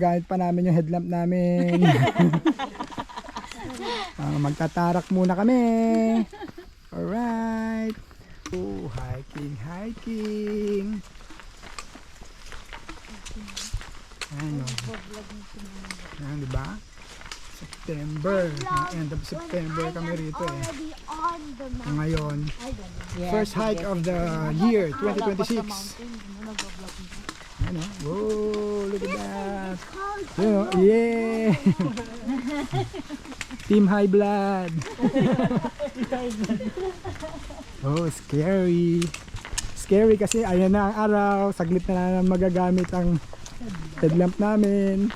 ginagamit pa namin yung headlamp namin. Magtatarak muna kami. Alright. Oh, hiking. Ano? Ayan, diba? September. End of September kami rito eh. Ngayon, first hike of the year, 2026. Ano? Whoa, look at that. You know, yeah. Team High Blood. Oh, scary. Scary kasi ayan na ang araw. Saglit na lang magagamit ang headlamp namin.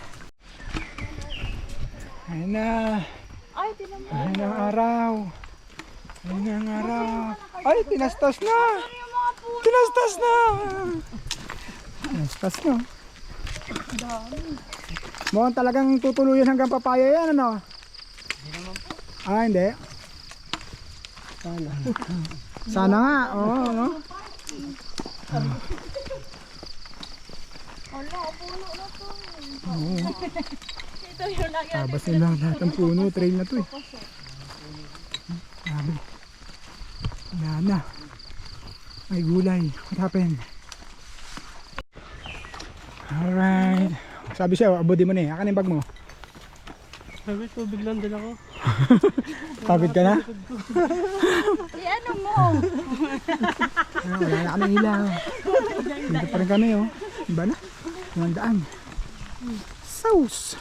Ayan na. Ayan na ang araw. Ayan na ang araw. Ay, tinastas na. Tinastas na. Tinastas na. Mukhang talagang tutuluyan hanggang papaya yan, ano? Ah, hindi. Sana nga, oo, no? Oo. Tabas nila lahat ng puno, trail na to eh. Sabi. Wala na. May gulay. What happened? Alright. Sabi siya, abudi mo na eh. Akan yung bag mo. Sabi, tubig lang din ako. Pagod ka na? Ano mo? Wala na kami ilaw. Dito pa rin kami oh. Iba na. Mandaan. Sauce.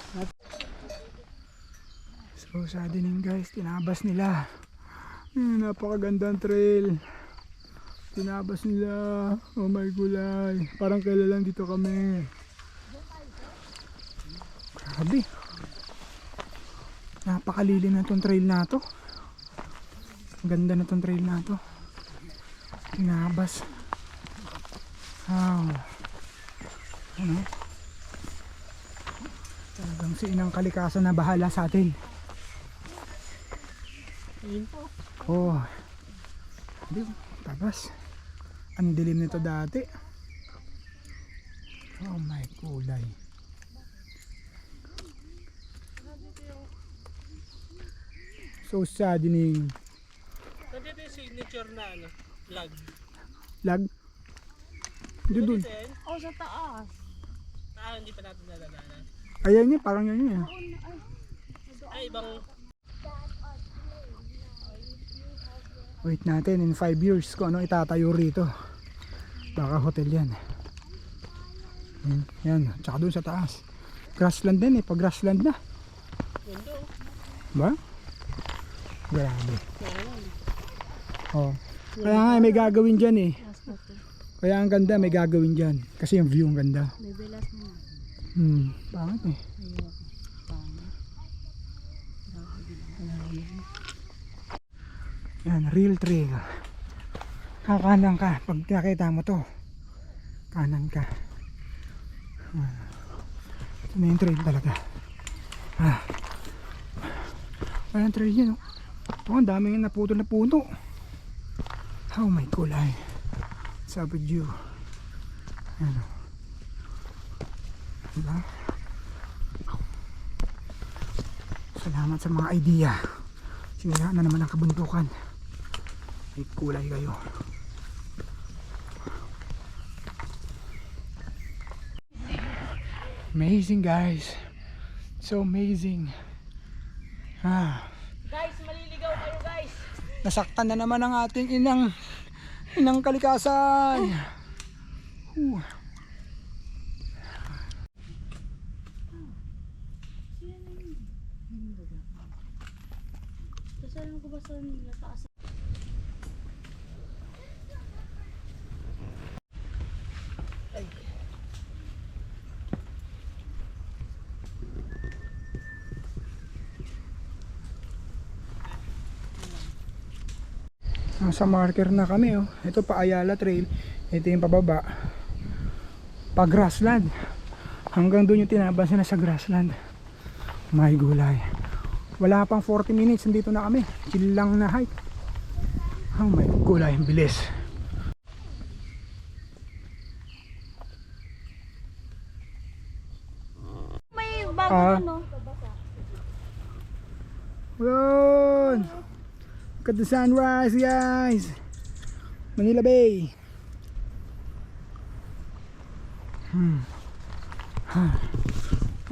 So saddening guys. Tinabas nila. Napakagandang trail. Tinabas nila. Oh my gulay. Parang kailan lang dito kami. Grabe. Napakalilim na itong trail na to. Ang ganda na itong trail na to. Tinabas. Wow. Ano? Talagang si inang kalikasan na bahala sa atin. Oh. Tabas. Ang dilim nito dati. Oh my kulay. So saddening. Nandito yung signature na ano, lag. Lag? Hindi dun. Oh, sa taas. Hindi pa natin nadadaanan. Ayan yun, parang yan yun. Ay, ibang... Wait natin in 5 years kung ano itatayo rito. Baka hotel yan. Yan, tsaka dun sa taas. Grassland din eh, pag grassland na. Ba? Grabe. Oh. Kaya nga may gagawin dyan eh. Kaya ang ganda may gagawin dyan. Kasi yung view ang ganda. Pangit eh. Yan, real trail. Kakanan ka. Pag nakita mo to, kanan ka. Ito na yung trail talaga. Walang trail yan. Ito ang daming naputol na puno. Oh my kulay. What's up with you? Ano? Diba? Salamat sa mga idea. Sinira na naman ang kabundukan. May kulay kayo. Amazing guys. So amazing. Guys, maliligaw kayo guys. Nasaktan na naman ang ating inang kalikasan. Saan ko ba sa taas? Nasa marker na kami oh. Ito pa Ayala Trail. Ito yung pababa. Pa grassland. Hanggang doon yung tinabas na sa grassland. May gulay. Wala pang 40 minutes. Nandito na kami. Chill lang na hike. Oh my gulay. Bilis. May bago Ah. dun, no? Yun! Look at the sunrise, guys! Manila Bay!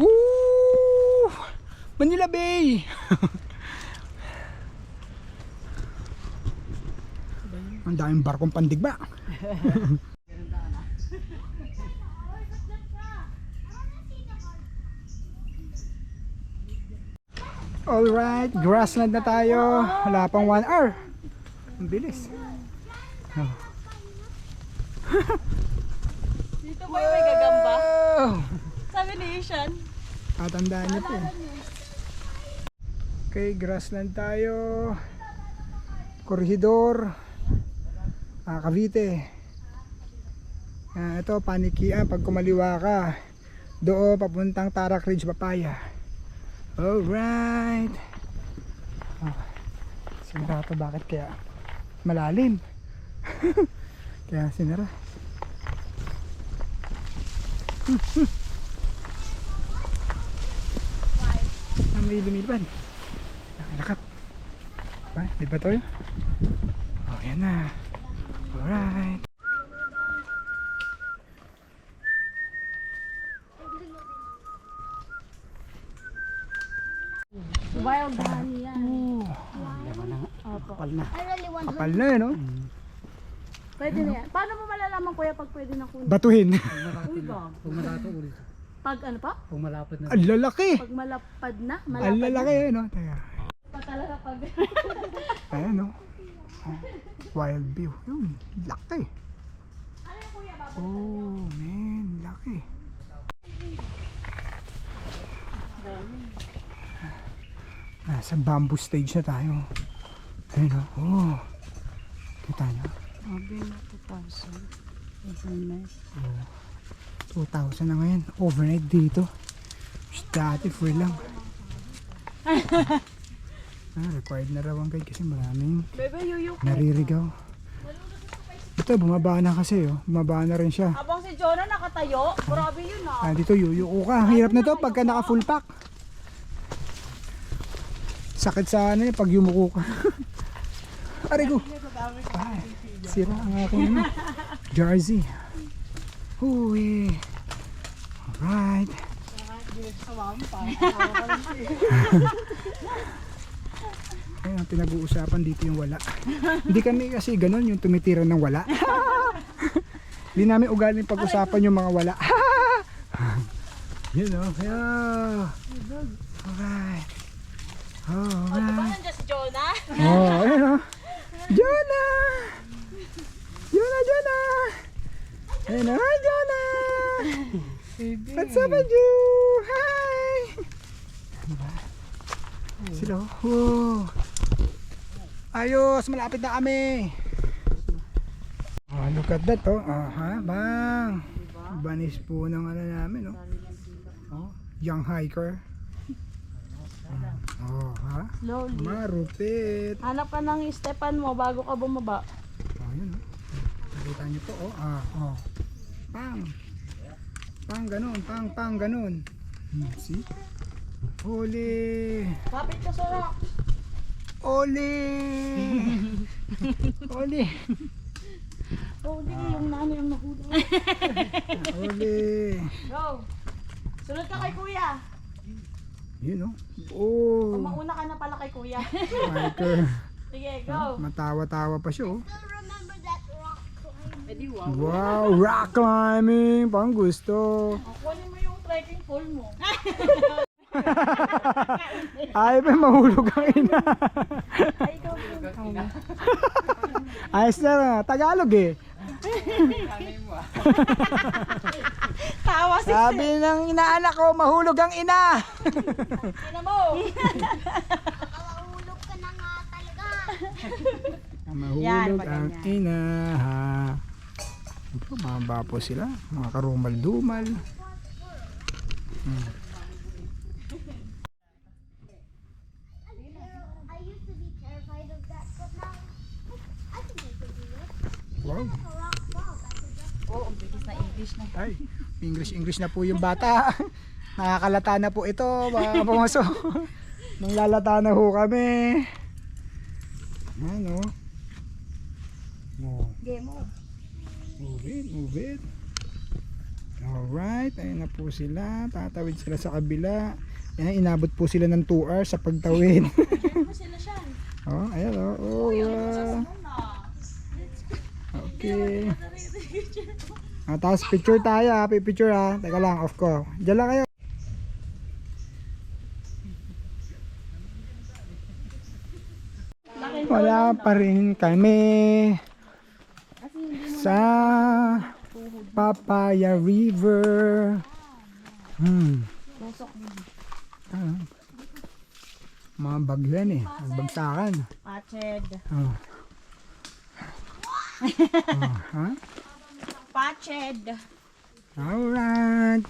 Woo! Manila Bay! Ang daming barkong pandigba. Alright, grassland na tayo. Wala pang 1 hour. Ang bilis. Oh. Dito ba yung may gagamba? Wow! Sabi ni Ishan. Tatandaan niyo po. Okay, grassland tayo. Corregidor. Cavite. Ito, Panikian. Pag kumaliwa ka, doon papuntang Tarak Ridge, Papaya. Alright. Oh, sinara to, bakit kaya malalim? Kaya sinara. May lumilipad. Nakalakap. Di ba to yun? Oh, yan na. Alright. Wild honey yan. Kapal na. I really want Kapal na yun, no? Pwede na yan. Paano mo malalaman kuya pag pwede na kunin? Batuhin. Uy ba? Kung malato ulit. Pag ano pa? Kung malapad na. Ang lalaki. Pag malapad na? Ang Malapad lalaki yun, no? Teka. pa talaga pag... Ayan, no? Oh, wild view. Yun, laki. Oh, man, laki. Nasa bamboo stage na tayo. Ayun, no? Oh. Kita nyo? Sabi na 2,000. Isn't nice. 2,000 na ngayon. Overnight dito. Dati free lang. Required na raw ang guide kasi maraming Bebe, yuyuk. naririgaw. Ito, bumaba na kasi, oh. Bumaba na rin siya. Habang si Jonah nakatayo, grabe yun ah. Dito yuyuko ka. Hirap na to pagka naka full pack. Sakit sa ano yun pag yumuko ka. Aray ko. Ay, sira ang aking ano. Jersey. Uy. Alright. Ayun ang pinag-uusapan dito yung wala. Hindi kami kasi ganun yung tumitira ng wala. Hindi namin ugaling pag-usapan yung mga wala. Yun o. Yeah. Alright. Di ba nandiyan si Jonah? Oh, ayun o. Jonah! Jonah! Ayun o. Hi, Jonah! What's up, Aju? Hi! Sila o. Oh. Ayos, malapit na kami. Oh, look at that oh. Bang. Banis po ng ano namin oh. Oh, young hiker. Oh, ha? Slowly. Marupit. Hanap ka ng stepan mo bago ka bumaba. Oh, yun oh. Nakita niyo po oh. Oh. Pang. Pang ganun, pang ganun. See? Huli. Kapit ka sa rock. Oli. Oli. Oh, hindi yung nanay ang nahuli. Oli. Go. Sunod ka kay kuya. Yun oh. Oh. Mauna ka na pala kay kuya. Hiker. Sige, go. Matawa-tawa pa siya oh. Edi wow. Wow, rock climbing. Pang gusto. Kunin mo yung trekking pole mo. Ay, ba mahulog ang ina. Ay, ikaw po. Ayos na, Tagalog eh. Tawa si Sabi ng inaanak ko, mahulog ang ina. Sina mo. Mahulog ka na nga talaga. Mahulog ang ina. Ito, mahaba po sila. Mga karumal-dumal. I used to be terrified of that, but now I think I could do it. Wow. A rock wall, I could just Oh, ang bilis na English na. Ay, English na po yung bata. Nakakalata na po ito mga kapumaso. Nanglalata na ho kami. Ano? Oh. Game mo. Move it, move it. Alright, ayun na po sila. Tatawid sila sa kabila. Yan, inabot po sila ng 2 hours sa pagtawid. Diyan mo sila siya. Oh, ayan oh. Oh, okay. Tapos picture tayo ha. Picture ha. Teka lang, off ko. Diyan lang kayo. Wala pa rin kami sa Papaya River. Ah. Mga bagyo yan eh. Bagsakan. Patched. Oh. Oh, ha? Patched. Alright.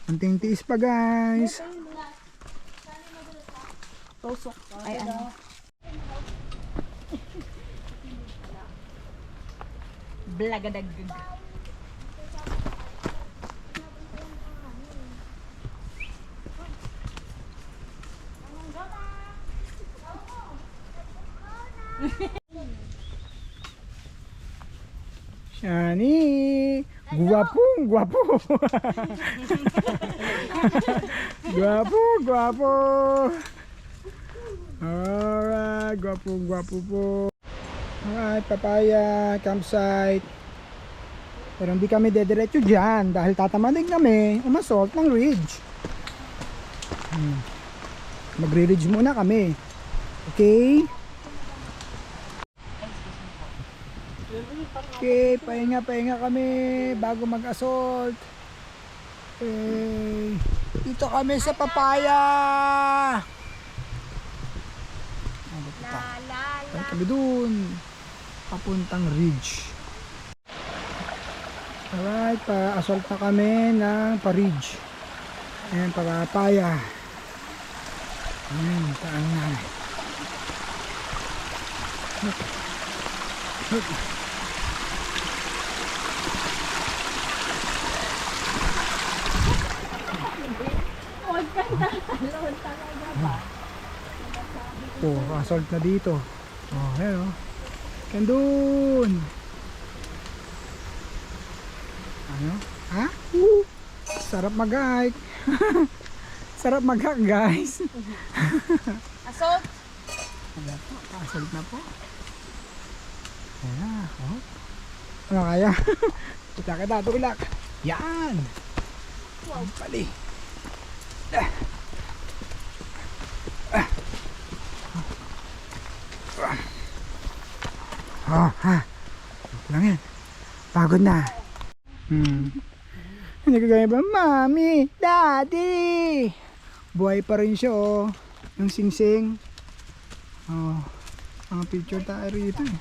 Kunting tiis pa guys. Tusok. Ay, ano. Blagadag. Shani, guwapong guwapo. Guwapo, guwapo. Alright, guwapong guwapo po. Alright, Papaya campsite. Pero hindi kami dediretso dyan dahil tatamadig kami umasalt ng ridge. Magre-ridge muna kami. Okay? Okay, pahinga kami bago mag-assault. Okay. Dito kami sa Papaya. Balik kami dun. Papuntang ridge. Alright, pa-assault na kami ng pa-ridge. Ayan, Papaya. Ayan, taan na. Oh, assault na dito. Oh, ayan oh. Yan dun. Ano? Ha? Sarap mag-hike. Sarap mag-hike guys. Assault. Wala po, assault na po. Ayan, oh. Ano kaya? Kita, tulak. Yan. Wow, pali. Oh, ha. Lang yan. Pagod na. Hindi ko gaya ba? Mami, Daddy. Buhay pa rin siya, oh. Yung sing-sing. Oh. Mga picture tayo rito, eh.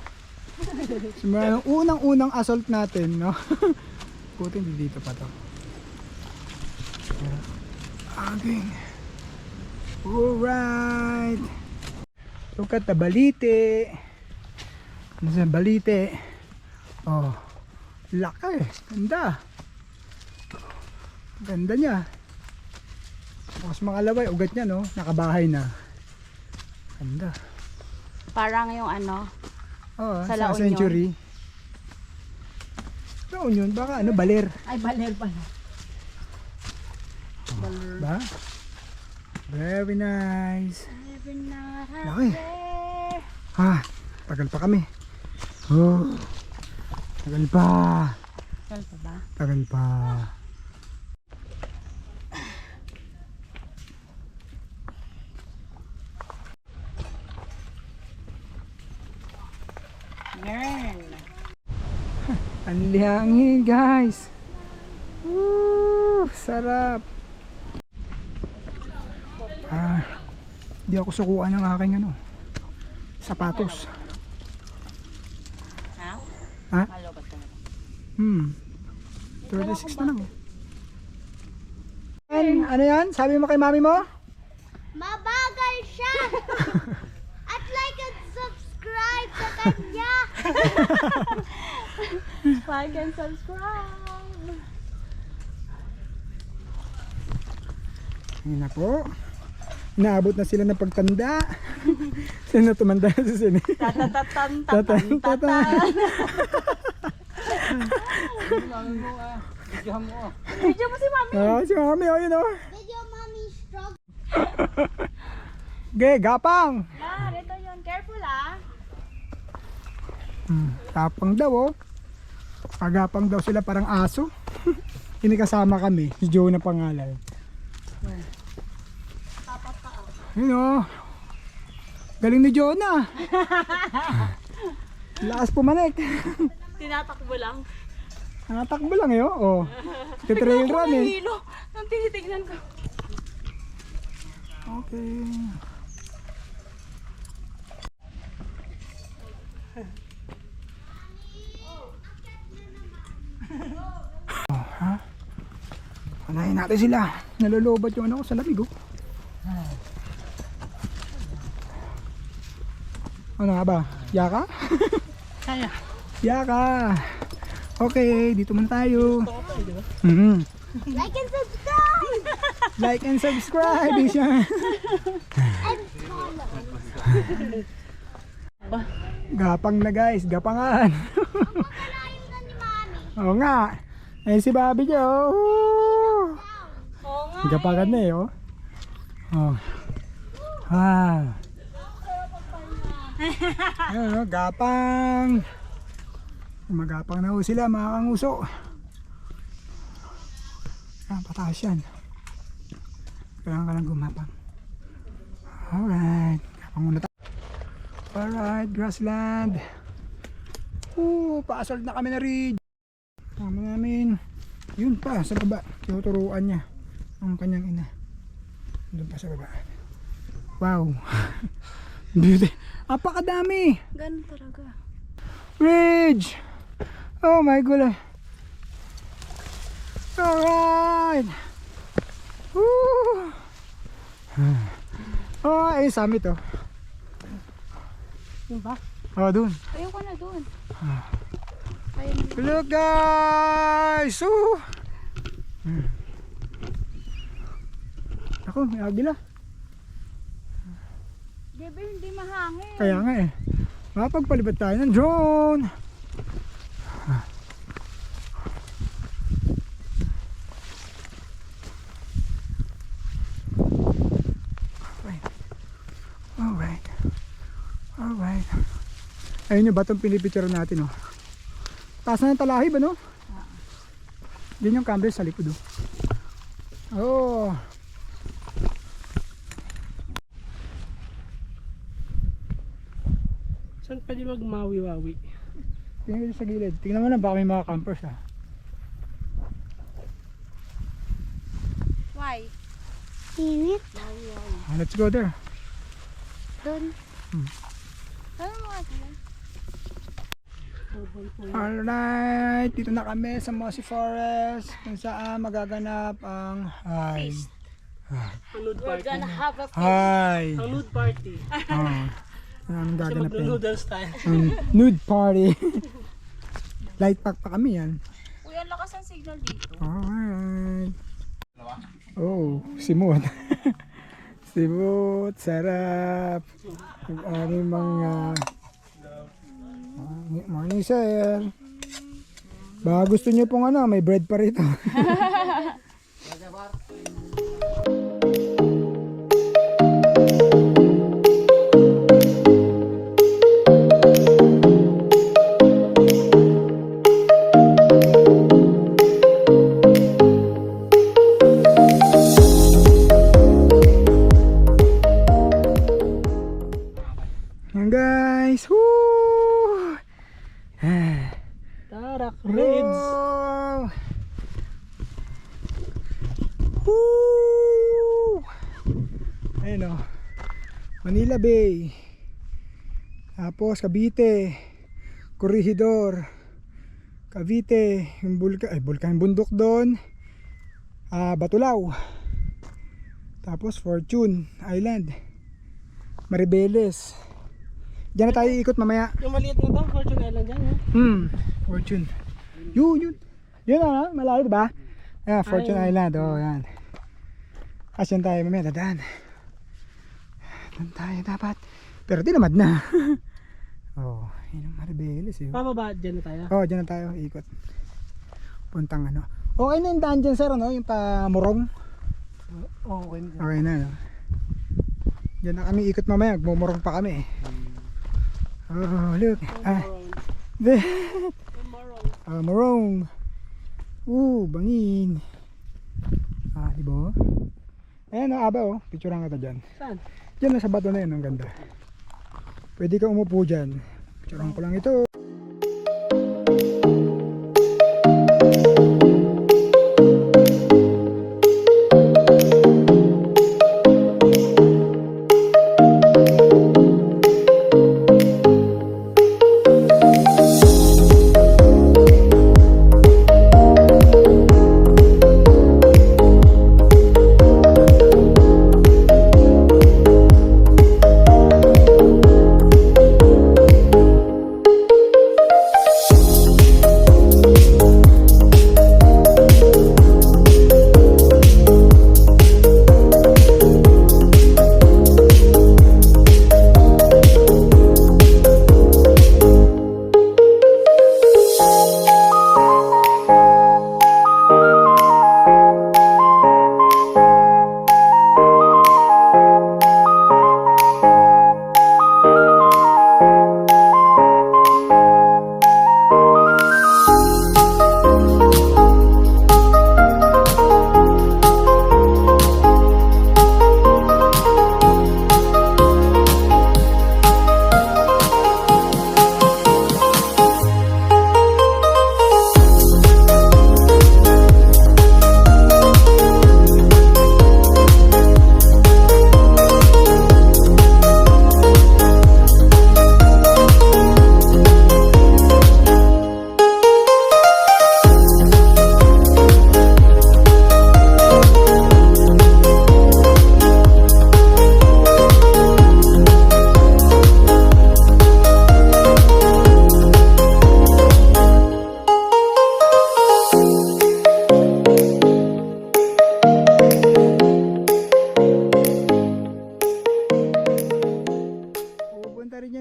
Simula yung unang-unang assault natin, no? Puti, hindi dito pa to. Aging. Alright. Look at the balite. Ano sa balite? Oh. Laki. Ganda. Ganda niya. Tapos makalaway, ugat niya, no? Nakabahay na. Ganda. Parang yung ano. Oh, Sa sa La Union. Century. La Union, baka ano, baler. Ay, baler pala. Ba? Very nice. Laki. Ha, tagal pa kami. Oh, tagal pa. Saan pa ba? Tagal pa. Yarn. Ang lihangin guys. Woo, sarap. Di ako sukuan ng aking ano, sapatos. Ha? Ha? Malobat ka na. 36 na lang. Ano yan? Sabi mo kay mami mo? Mabagal siya! At like and subscribe sa kanya! Like and subscribe. Yun na po. Inaabot na sila ng pagtanda. Sino tumanda sa sini? Tatatan, Tatan, tatan. Video mo si mami. Si mami, oh, yun oh. Video mommy struggle. Okay, gapang. Yan, ito yun. Careful ah. Gapang daw oh. Pagapang daw sila parang aso. Inikasama kami, si Joe na pangalan. Yun oh. Galing ni Jonah. Lakas pumanik. Tinatakbo lang. Nakatakbo lang yun. Oh. Trail run eh. Hilo. Ang tinitignan ko. Okay. Oh, ha? Panahin natin sila. Nalolobat yung ano ko sa lamig oh. Ano nga ba? Yaka? Kaya. Yaka! Okay, dito man tayo. Like and subscribe. Like and subscribe, siya. And follow. Gapang na guys, gapangan. Pagkanayin na ni Mami. Oo nga. Eh si Bobby niyo. Oo nga. Gapangan na eh oh. Oh. Ah. Ayun oh, gapang. Magapang na ho sila mga kanguso. Ah, pataas yan. Kailangan ka lang gumapang. Alright. Gapang muna tayo. Alright, grassland. Paasal na kami na rin. Tama namin. Yun pa, sa baba. Tuturuan niya ang kanyang ina. Doon pa sa baba. Wow. Beauty. Apakadami. Ganun talaga. Ridge. Oh my god. Alright. Woo. Oh, ay summit oh. Yun ba? Oh, dun. Ayoko na doon. Look guys. Ako, may agila. Diba hindi mahangin. Kaya nga eh. Mapagpalibad tayo ng drone. Alright. Alright. Ayun yung batong pinipicture natin oh. Taas na ng talahib ano? Yan yung camera sa likod oh. Oh. Saan pwede magmawi-wawi? Tingnan ko sa gilid. Tingnan mo na baka may mga campers ha. Why? Init. Let's go there. Doon. Ano mo ate? Alright, dito na kami sa Mossy Forest kung saan magaganap ang Ang nude We're party. gonna have a Hi. Ang nude party. Ang Kasi gaganapin. magno-noodles tayo. Nude party. Light pack pa kami yan. Uy, ang lakas ng signal dito. Alright. Oh, simot. Simot, sarap. Ang aming mga morning sir. Baka gusto nyo pong ano, may bread pa rito. Yan guys. Woo! Tarak, raids. Wow! Woo! Ayun o. Manila Bay. Tapos Cavite. Corregidor. Cavite. Yung bulkan, bundok doon. Batulao. Tapos Fortune Island. Maribeles. Diyan na tayo ikot mamaya. Yung maliit na to, Fortune Island yan. Fortune. Yun. Yun na, malayo diba? Fortune Island. Oh, yan. Asyan tayo mamaya, dadaan. Doon tayo dapat. Pero tinamad na. Oh, yun ang Maribeles eh. Pababa, dyan na tayo. Oh, dyan na tayo, ikot. Puntang ano. Okay na yung daan dyan sir, ano? Yung pamurong. Okay. Okay na, no? Dyan na kami ikot mamaya, magmumurong pa kami. Oh, look. Ah, murong. Bangin. Ah, di ba? Ayan, aba oh. Picturean kita dyan. Saan? Dyan na sa bato na yun, ang ganda. Pwede ka umupo dyan. Picturean ko lang ito.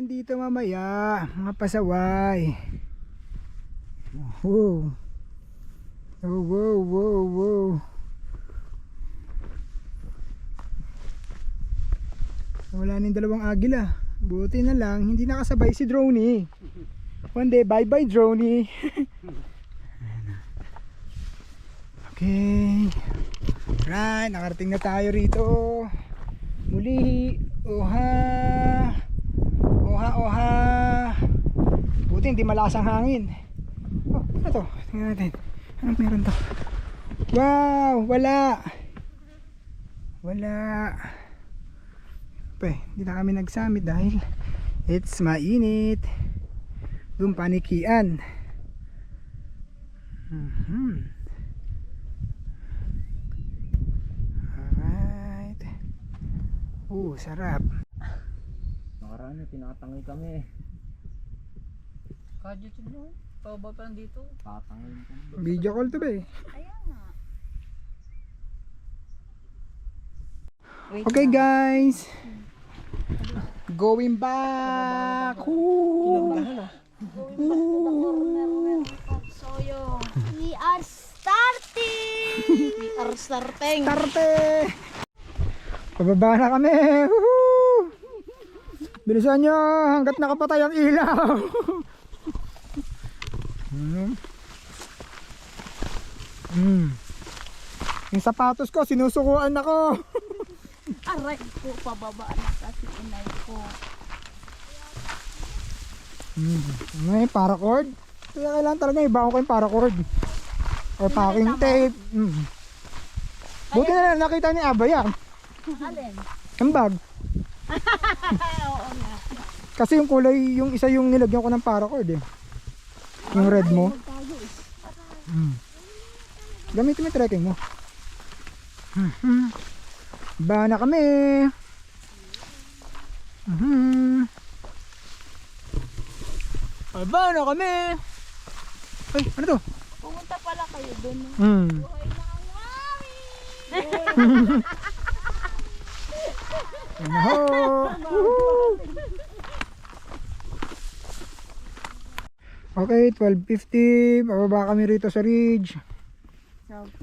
Dito mamaya, mga pasaway. Wow. Wow. Wala nang dalawang agila. Buti na lang, hindi nakasabay si Droney. One day, bye-bye Droney. Okay. Right, nakarating na tayo rito. Muli. Oha. Buti hindi malakas ang hangin. Oh, ano to? Tingnan natin. Anong meron to? Wow, wala. Hindi na kami nagsamit dahil it's mainit. Doon panikian. Alright. Sarap. Nakaraan na, tinatangay kami. YouTube mo? Pababa pa lang dito. Tatangay kami. Video call to ba eh. Ayan nga. Okay guys. Going back. Soyo. We are starting. We are starting. Starte. Pababa na kami. Woohoo! Bilisan nyo hanggat nakapatay ang ilaw. Yung sapatos ko sinusukuan ako. Aray ko, pababa na kasi inay ko. May paracord. Kaya kailangan talaga ibaon ko yung paracord. Or packing tape. Buti na lang nakita ni Aba yan. Alin? Ang bag. Oo nga. Kasi yung kulay, yung isa yung nilagyan ko ng paracord eh. Yung red mo. Gamitin mo yung trekking mo. Ba na kami. Ba na kami. Ay, ano to? Pumunta pala kayo dun. Buhay na ang wari. Ayun na ho! Woohoo! Okay, 12:50. Bababa kami rito sa ridge. 4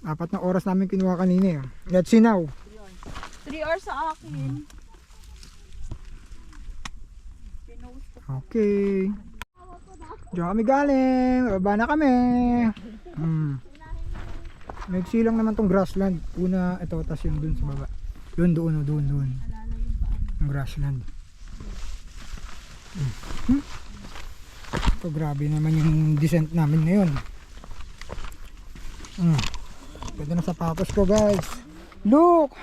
na oras namin kinuha kanina. Let's see now. 3 hours sa akin. Okay. Diyan kami galing. Bababa na kami. Nagsi lang naman tong grassland. Una ito, tas yung dun sa baba. Doon. Ang grassland. Ito, grabe naman yung descent namin ngayon. Ganda na sapatos ko, guys. Look!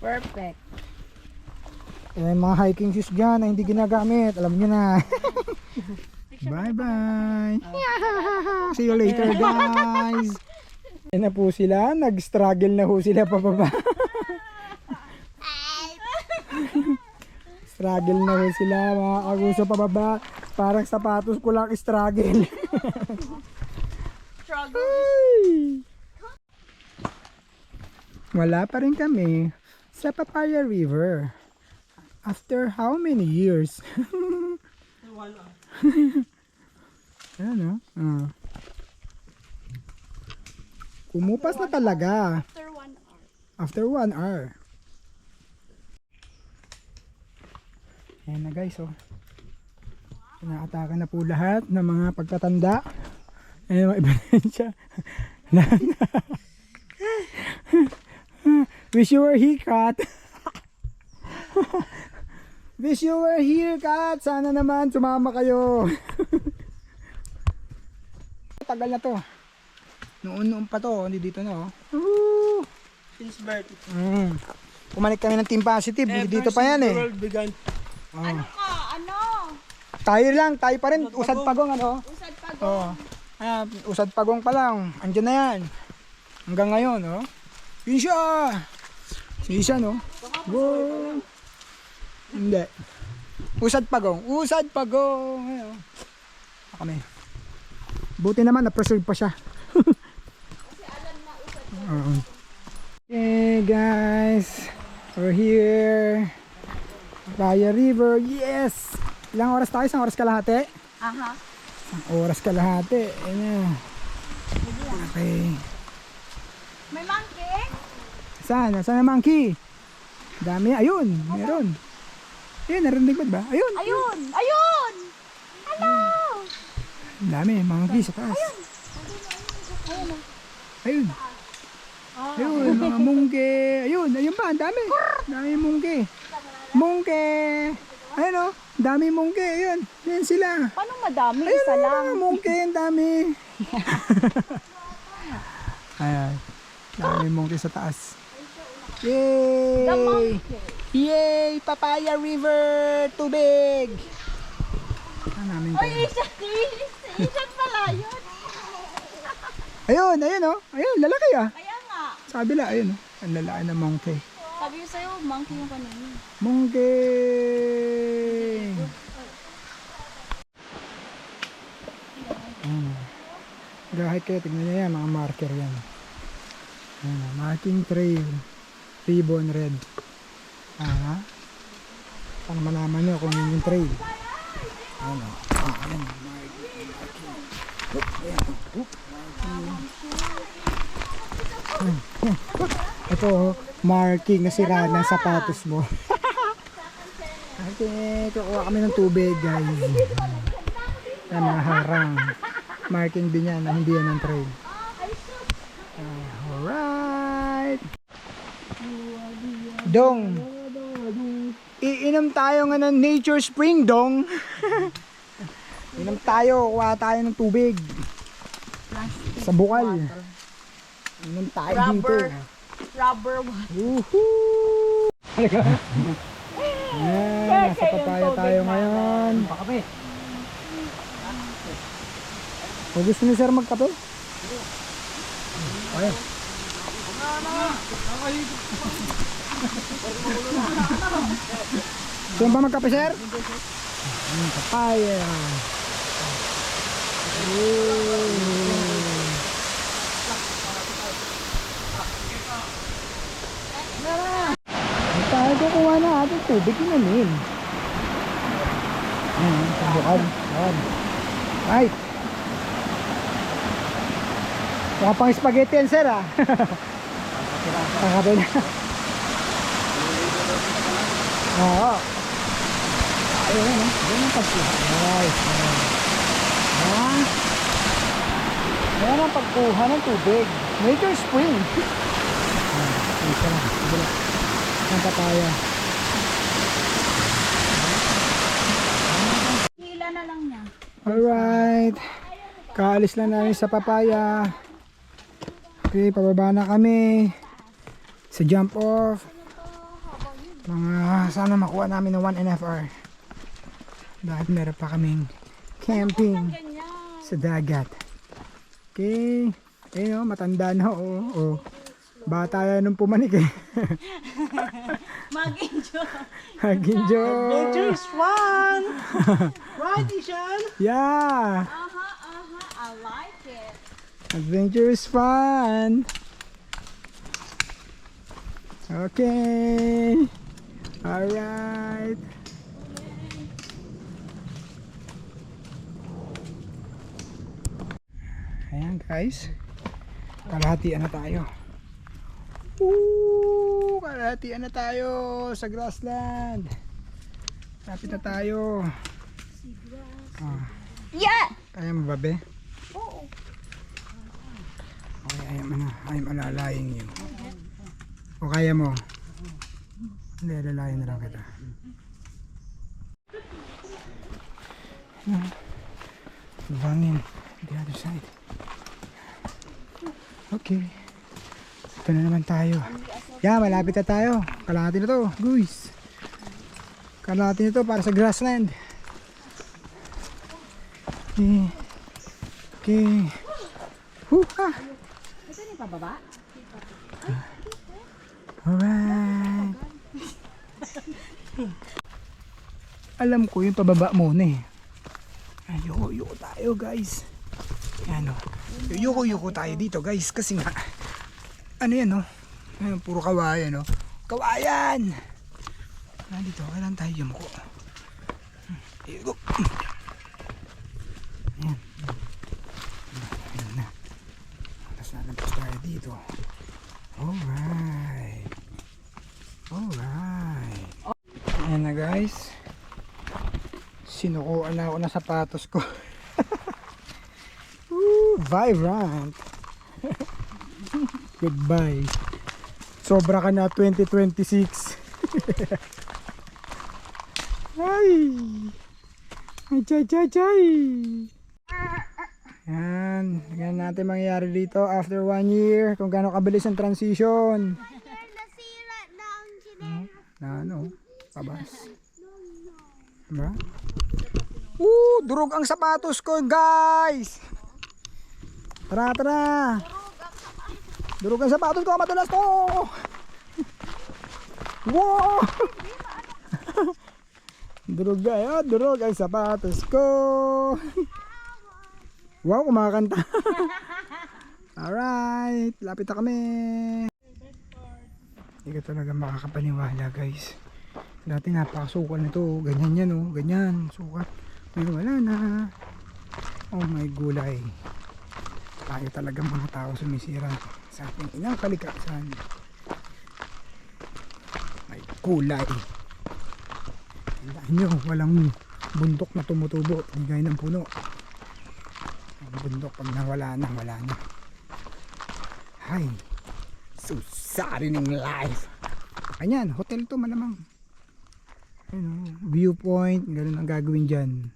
Perfect. Eh, mga hiking shoes dyan na hindi ginagamit. Alam nyo na. Bye-bye. See you later, guys. Yan na po sila. Nag-struggle na po sila pababa. Struggle na po sila, mga kaguso pababa. Parang sapatos ko lang struggle. Wala pa rin kami sa Papaya River. After how many years? Ayan o. Kumupas na talaga. After 1 hour. Ayan na guys, oh. Inaatakan na po lahat ng mga pagtatanda. Ayan mga ebidensya. Wish you were here, Kat. Wish you were here, Kat. Sana naman sumama kayo. Tagal na to. Noon pa to, hindi dito na, oh. Woohoo! Since birth. Pumanik kami ng Team Positive, hindi dito pa yan eh. The world began. Ano ka? Ano? Tayo pa rin, Usad Pagong ano. Usad Oh. pagong. Usad Pagong pa lang, andyan na yan. Hanggang ngayon, oh. Yun siya. Isa, no? Wow. Hindi. Usad Pagong. Ayun. Kami. Buti naman, na-preserve pa siya. Okay guys, we're here. Papaya River, yes! Ilang oras tayo? Isang oras kalahati? Aha. Isang oras kalahati. Ayan. Okay. May monkey? Saan? Saan ang monkey? Dami. Ayun, meron. Ayun, narinig mo ba? Ayun. Ayun! Hello! Dami, monkey sa taas. Ayun. Ayun, mga mungke. Ayun pa, dami. Dami mungke. Ayun o, dami mungke. Ayun sila. Paano madami? Ayun Isa lang. mga mungke, ang dami. Ayan. Dami mungke sa taas. Yay! The monkey. Yay! Papaya River! Tubig! Ang namin Oy, kayo. Isan pala yun. Ayun o. Ayun, lalaki ah. Kaya nga. Sa kabila, ayun o. Ang lalaki na monkey. Sabi ko sa'yo, monkey yung kanina. Monkey! Gahit kayo, tignan nyo yan, mga marker yan. Marking trail. Ribbon red. Para malaman nyo kung yun yung trail. Ayan. Ito, marking na sira ng sapatos mo. Okay, kukuha kami ng tubig, guys. Yan, mga harang. Marking din yan na hindi yan ng trail. Alright. Dong. Iinom tayo nga ng Nature Spring, Dong. Inom tayo, kuha tayo ng tubig. Sa bukal. Inom tayo dito. Rubber water. Woohoo! Nasa papaya tayo ngayon. Pakape. O gusto niyo sir magkape? Ayan. Gusto ba magkape sir? Papaya. kukuha na ating tubig inamin. Ayan, tabukan. Ayan. Right. Mukha pang spaghetti yan, sir, ah. Kakabay na. Oo. Ayun, ayun ang pagkuha. Right. Ayan. Ayan ang pagkuha ng tubig. Nature spring. Isa lang. Sige lang. Ang papaya. Hila na lang niya. Alright. Kaalis lang namin sa papaya. Okay, pababa na kami. Sa jump off. Sana makuha namin ng 1.5 hour. Dahil meron pa kaming camping sa dagat. Okay. Ayun, matanda na. Oo. Bata yan nung pumanik eh. Mag-enjoy. Mag-enjoy. Adventure is fun! Right, Ishan? Yeah. I like it. Adventure is fun. Okay. Alright. Ayan guys. Kalahatian na tayo. Kalahatian na tayo sa grassland. Lapit na tayo. Yeah! Kaya mo ba, be? Okay, I'm alalayin you. O kaya mo? Hindi, alalayin na lang kita. Bangin. The other side. Okay. Ito na naman tayo. Yeah, malapit na tayo. Kalahati na to. Guys. Kalahati na to para sa grassland. Okay. Okay. Huha! Ito na pababa? Alright. Alam ko yung pababa muna eh. Yuko tayo guys. Ano? Yuko tayo dito guys. Kasi nga, ano yan no? Ayun, puro kawayan no? Kawayan! Dito, kailan tayo yumuko? Yuko. Ayan. Ayan na. Tapos nalampas tayo dito. Alright. Ayan na guys. Sinukuan na ako ng sapatos ko. Woo, vibrant. Goodbye. Sobra ka na 2026. Ay. Ay, chay. Yan natin mangyayari dito after 1 year. Kung gaano kabilis ang transition. Nasira na ang chinela. Na ano, pabas. Diba? Durog ang sapatos ko, guys. Tara. Durog ang sapatos ko, madulas to. Wow. Durog ang sapatos ko. Wow, kumakanta. Alright, lapit na kami. Hindi ka talaga makakapaniwala guys. Dati napakasukal nito. Ganyan yan oh, ganyan. Sukat. Ngayon wala na. Oh my gulay. Tayo talaga mga tao sumisira sa ating inang kalikasan. May gulay. Tandaan nyo, walang bundok na tumutubo. Hindi gaya ng puno. Ang bundok pag nawala na, wala na. Ay, so saddening life. Ayan, hotel to malamang. Viewpoint, ganun ang gagawin dyan.